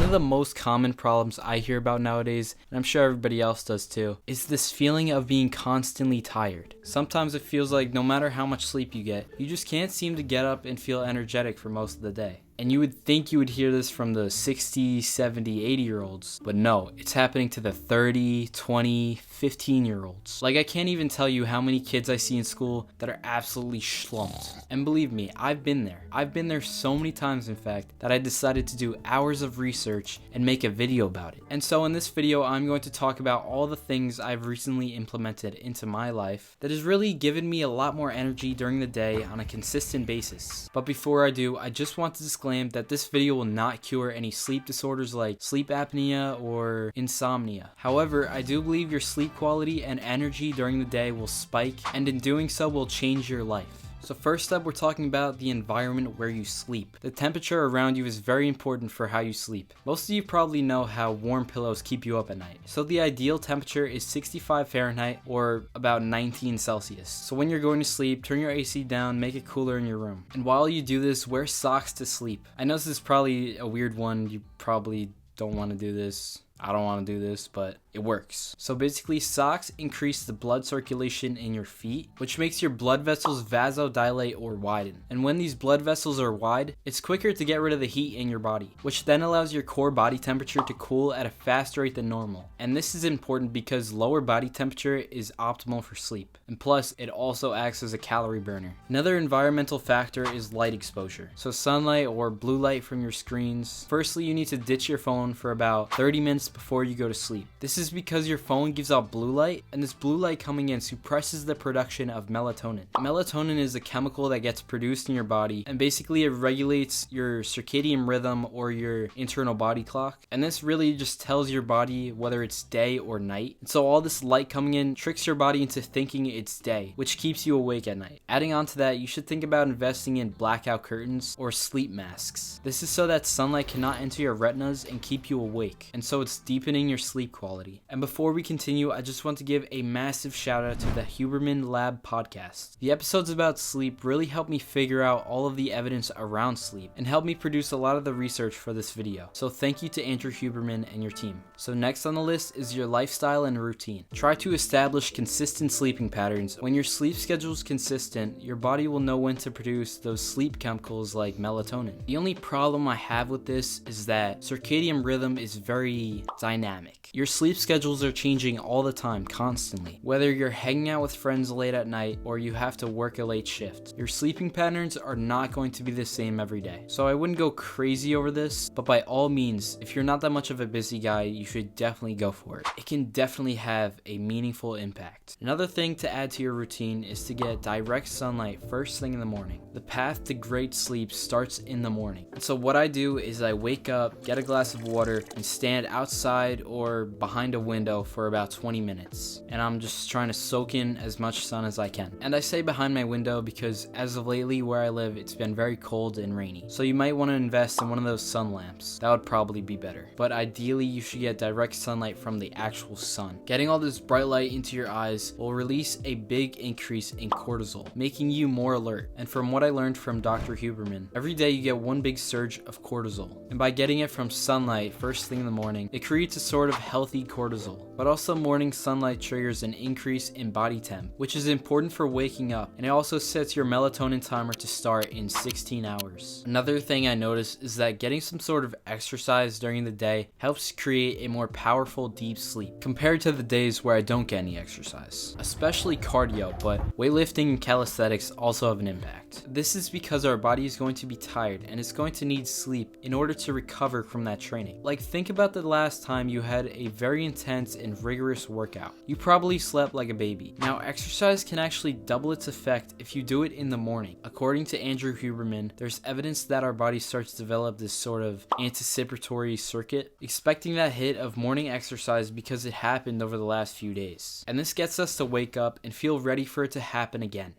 of the most common problems I hear about nowadays, and I'm sure everybody else does too, is this feeling of being constantly tired. Sometimes it feels like no matter how much sleep you get, you just can't seem to get up and feel energetic for most of the day. And you would think you would hear this from the 60, 70, 80-year-olds, but no, it's happening to the 30, 20, 15-year-olds. Like, I can't even tell you how many kids I see in school that are absolutely schlumped. And believe me, I've been there. I've been there so many times, in fact, that I decided to do hours of research and make a video about it. And so in this video, I'm going to talk about all the things I've recently implemented into my life that has really given me a lot more energy during the day on a consistent basis. But before I do, I just want to disclaim that this video will not cure any sleep disorders like sleep apnea or insomnia. However, I do believe your sleep quality and energy during the day will spike, and in doing so will change your life. So first up, we're talking about the environment where you sleep. The temperature around you is very important for how you sleep. Most of you probably know how warm pillows keep you up at night. So the ideal temperature is 65 Fahrenheit or about 19 Celsius. So when you're going to sleep, turn your AC down, make it cooler in your room. And while you do this, wear socks to sleep. I know this is probably a weird one. You probably don't want to do this. I don't want to do this, but it works. So basically, socks increase the blood circulation in your feet, which makes your blood vessels vasodilate or widen. And when these blood vessels are wide, it's quicker to get rid of the heat in your body, which then allows your core body temperature to cool at a faster rate than normal. And this is important because lower body temperature is optimal for sleep. And plus, it also acts as a calorie burner. Another environmental factor is light exposure. So sunlight or blue light from your screens. Firstly, you need to ditch your phone for about 30 minutes before you go to sleep. This is because your phone gives out blue light, and this blue light coming in suppresses the production of melatonin. Melatonin is a chemical that gets produced in your body, and basically it regulates your circadian rhythm or your internal body clock. And this really just tells your body whether it's day or night. And so all this light coming in tricks your body into thinking it's day, which keeps you awake at night. Adding on to that, you should think about investing in blackout curtains or sleep masks. This is so that sunlight cannot enter your retinas and keep you awake, and so it's deepening your sleep quality. And before we continue, I just want to give a massive shout out to the Huberman Lab podcast. The episodes about sleep really helped me figure out all of the evidence around sleep and helped me produce a lot of the research for this video. So thank you to Andrew Huberman and your team. So next on the list is your lifestyle and routine. Try to establish consistent sleeping patterns. When your sleep schedule is consistent, your body will know when to produce those sleep chemicals like melatonin. The only problem I have with this is that circadian rhythm is very dynamic. Your sleep schedules are changing all the time, constantly. Whether you're hanging out with friends late at night or you have to work a late shift, your sleeping patterns are not going to be the same every day. So I wouldn't go crazy over this, but by all means, if you're not that much of a busy guy, you should definitely go for it. It can definitely have a meaningful impact. Another thing to add to your routine is to get direct sunlight first thing in the morning. The path to great sleep starts in the morning. And so what I do is I wake up, get a glass of water, and stand outside or behind a window for about 20 minutes. And I'm just trying to soak in as much sun as I can. And I say behind my window because as of lately where I live, it's been very cold and rainy. So you might want to invest in one of those sun lamps. That would probably be better. But ideally, you should get direct sunlight from the actual sun. Getting all this bright light into your eyes will release a big increase in cortisol, making you more alert. And from what I learned from Dr. Huberman, every day you get one big surge of cortisol. And by getting it from sunlight first thing in the morning, it creates a sort of healthy cortisol. But also morning sunlight triggers an increase in body temp, which is important for waking up, and it also sets your melatonin timer to start in 16 hours. Another thing I noticed is that getting some sort of exercise during the day helps create a more powerful deep sleep compared to the days where I don't get any exercise, especially cardio, but weightlifting and calisthenics also have an impact. This is because our body is going to be tired and it's going to need sleep in order to recover from that training. Like, think about the last time you had a very intense and rigorous workout. You probably slept like a baby. Now, exercise can actually double its effect if you do it in the morning. According to Andrew Huberman, there's evidence that our body starts to develop this sort of anticipatory circuit, expecting that hit of morning exercise because it happened over the last few days. And this gets us to wake up and feel ready for it to happen again.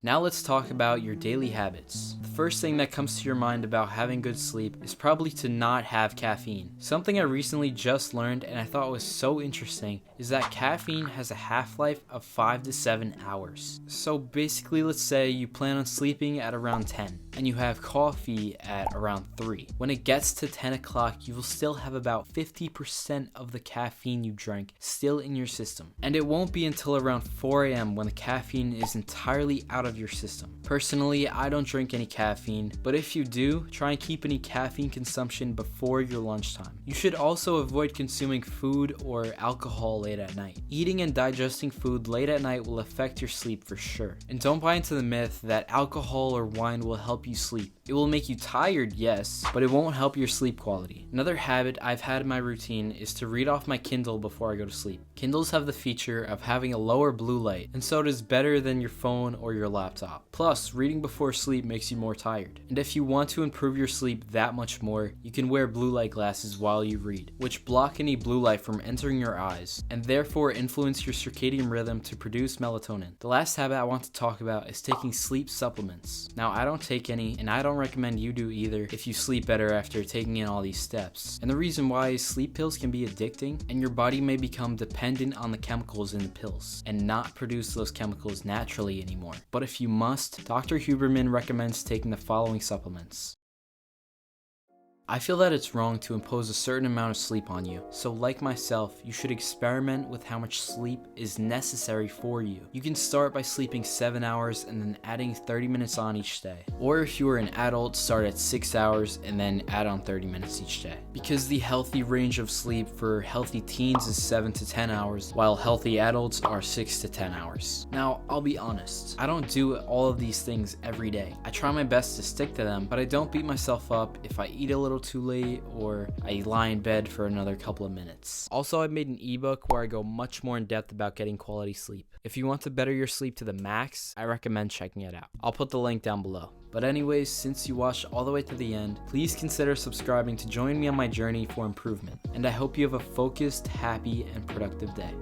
Now let's talk about your daily habits. The first thing that comes to your mind about having good sleep is probably to not have caffeine. Something I recently just learned and I thought was so interesting is that caffeine has a half-life of 5 to 7 hours. So basically, let's say you plan on sleeping at around 10. and you have coffee at around 3. When it gets to 10 o'clock, you will still have about 50% of the caffeine you drank still in your system. And it won't be until around 4 a.m. when the caffeine is entirely out of your system. Personally, I don't drink any caffeine, but if you do, try and keep any caffeine consumption before your lunchtime. You should also avoid consuming food or alcohol late at night. Eating and digesting food late at night will affect your sleep for sure. And don't buy into the myth that alcohol or wine will help you sleep. It will make you tired, yes, but it won't help your sleep quality. Another habit I've had in my routine is to read off my Kindle before I go to sleep. Kindles have the feature of having a lower blue light, and so it is better than your phone or your laptop. Plus, reading before sleep makes you more tired. And if you want to improve your sleep that much more, you can wear blue light glasses while you read, which block any blue light from entering your eyes, and therefore influence your circadian rhythm to produce melatonin. The last habit I want to talk about is taking sleep supplements. Now, I don't take any, and I don't recommend you do either if you sleep better after taking in all these steps. And the reason why is sleep pills can be addicting, and your body may become dependent on the chemicals in the pills and not produce those chemicals naturally anymore. But if you must, Dr. Huberman recommends taking the following supplements. I feel that it's wrong to impose a certain amount of sleep on you, so like myself, you should experiment with how much sleep is necessary for you. You can start by sleeping 7 hours and then adding 30 minutes on each day. Or if you are an adult, start at 6 hours and then add on 30 minutes each day. Because the healthy range of sleep for healthy teens is 7 to 10 hours, while healthy adults are 6 to 10 hours. Now, I'll be honest, I don't do all of these things every day. I try my best to stick to them, but I don't beat myself up if I eat a little too late or I lie in bed for another couple of minutes. Also, I've made an ebook where I go much more in depth about getting quality sleep. If you want to better your sleep to the max, I recommend checking it out. I'll put the link down below. But anyways, since you watched all the way to the end, please consider subscribing to join me on my journey for improvement. And I hope you have a focused, happy, and productive day.